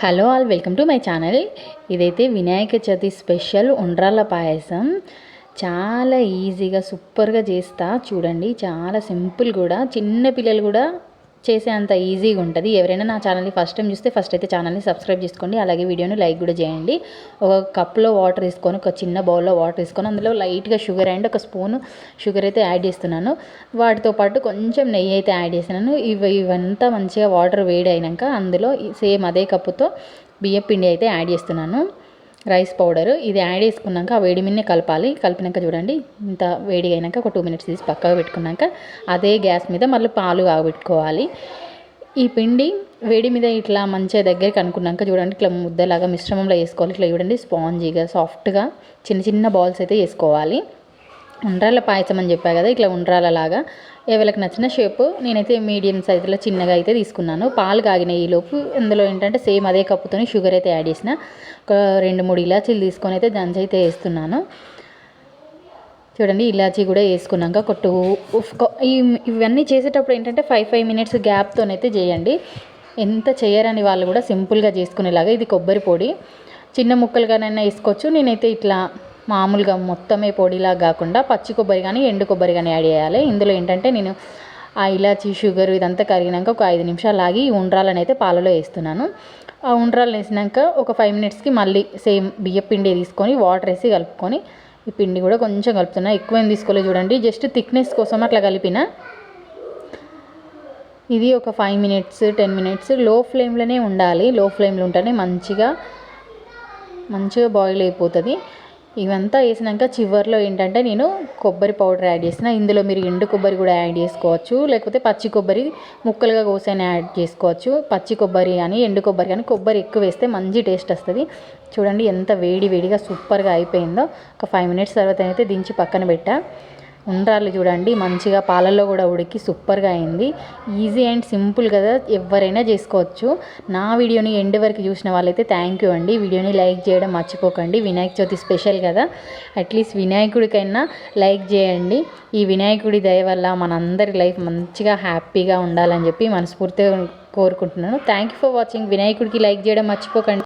Hello all, welcome to my channel. ఇదైతే Vinayaka Chavithi special ఉండ్రాళ్ళ పాయసం. చాలా ఈజీగా సూపర్గా చేస్తా చూడండి. చాలా సింపుల్ కూడా, చిన్న పిల్లలు కూడా చేసే అంత ఈజీగా ఉంటుంది. ఎవరైనా నా ఛానల్ని ఫస్ట్ టైం చూస్తే ఫస్ట్ అయితే ఛానల్ని సబ్స్క్రైబ్ చేసుకోండి. అలాగే వీడియోని లైక్ కూడా చేయండి. ఒక కప్లో వాటర్ తీసుకొని, ఒక చిన్న బౌల్లో వాటర్ తీసుకొని, అందులో లైట్గా షుగర్ అండ్ ఒక స్పూన్ షుగర్ అయితే యాడ్ చేస్తున్నాను. వాటితో పాటు కొంచెం నెయ్యి అయితే యాడ్ చేస్తున్నాను. ఇవంతా మంచిగా వాటర్ వేడి అయినాక అందులో సేమ్ అదే కప్పుతో బియ్యం పిండి అయితే యాడ్ చేస్తున్నాను. రైస్ పౌడర్ ఇది యాడ్ చేసుకున్నాక ఆ వేడి మీదనే కలపాలి. కలిపినాక చూడండి, ఇంత వేడిగా అయినాక ఒక 2 మినిట్స్ తీసి పక్కగా పెట్టుకున్నాక అదే గ్యాస్ మీద మళ్ళీ పాలు కాగబెట్టుకోవాలి. ఈ పిండి వేడి మీద ఇట్లా మంచిగా దగ్గరికి అనుకున్నాక చూడండి, ఇట్లా ముద్దలాగా మిశ్రమంలో వేసుకోవాలి. ఇట్లా చూడండి, స్పాంజీగా సాఫ్ట్గా చిన్న చిన్న బాల్స్ అయితే వేసుకోవాలి. ఉండ్రాళ్ళ పాయసం అని చెప్పా కదా, ఇట్లా ఉండ్రాళ్ళలాగా ఎవరికి నచ్చిన షేపు. నేనైతే మీడియం సైజులో చిన్నగా అయితే తీసుకున్నాను. పాలు కాగిన ఈలోపు ఇందులో ఏంటంటే సేమ్ అదే కప్పుతో షుగర్ అయితే యాడ్ చేసిన. ఒక 2-3 ఇలాచీలు తీసుకొని అయితే దంచి అయితే వేస్తున్నాను. చూడండి, ఇలాచీ కూడా వేసుకున్నాక ఇవన్నీ చేసేటప్పుడు ఏంటంటే 5 మినిట్స్ గ్యాప్తోనైతే చేయండి. ఎంత చేయరని వాళ్ళు కూడా సింపుల్గా చేసుకునేలాగా. ఇది కొబ్బరి పొడి, చిన్న ముక్కలుగానైనా వేసుకోవచ్చు. నేనైతే ఇట్లా మామూలుగా మొత్తమే పొడిలా కాకుండా పచ్చి కొబ్బరి కానీ ఎండు కొబ్బరి కానీ యాడ్ చేయాలి. ఇందులో ఏంటంటే నేను ఆ ఇలాచీ షుగర్ ఇదంతా కరిగినాక ఒక 5 నిమిషాలు ఆగి ఈ ఉండ్రాలను అయితే పాలలో వేస్తున్నాను. ఆ ఉండ్రాలు వేసినాక ఒక 5 మినిట్స్కి మళ్ళీ సేమ్ బియ్య పిండి తీసుకొని వాటర్ వేసి కలుపుకొని, ఈ పిండి కూడా కొంచెం కలుపుతున్నా, ఎక్కువ ఏం తీసుకోలేదు. చూడండి, జస్ట్ థిక్నెస్ కోసం అట్లా కలిపిన. ఇది ఒక 5 మినిట్స్ 10 మినిట్స్ లో ఫ్లేమ్లోనే ఉండాలి. లో ఫ్లేమ్లో ఉంటేనే మంచిగా బాయిల్ అయిపోతుంది. ఇవంతా వేసినాక చివరిలో ఏంటంటే నేను కొబ్బరి పౌడర్ యాడ్ చేసిన. ఇందులో మీరు ఎండు కొబ్బరి కూడా యాడ్ చేసుకోవచ్చు, లేకపోతే పచ్చి కొబ్బరి ముక్కలుగా కోసైనా యాడ్ చేసుకోవచ్చు. పచ్చి కొబ్బరి కానీ ఎండు కొబ్బరి కానీ, కొబ్బరి ఎక్కువ వేస్తే మంచి టేస్ట్ వస్తుంది. చూడండి ఎంత వేడిగా సూపర్గా అయిపోయిందో. ఒక 5 మినిట్స్ తర్వాత అయితే దించి పక్కన పెట్టా. ఉండ్రాళ్ళు చూడండి మంచిగా పాలల్లో కూడా ఉడికి సూపర్గా అయింది. ఈజీ అండ్ సింపుల్ కదా, ఎవరైనా చేసుకోవచ్చు. నా వీడియోని ఎండ్ వరకు చూసిన వాళ్ళైతే థ్యాంక్ యూ అండి. వీడియోని లైక్ చేయడం మర్చిపోకండి. వినాయక చవితి స్పెషల్ కదా, అట్లీస్ట్ వినాయకుడికైనా లైక్ చేయండి. ఈ వినాయకుడి దయ వల్ల మనందరి లైఫ్ మంచిగా హ్యాపీగా ఉండాలని చెప్పి మనస్ఫూర్తిగా కోరుకుంటున్నాను. Thank you for watching. వినాయకుడికి లైక్ చేయడం మర్చిపోకండి.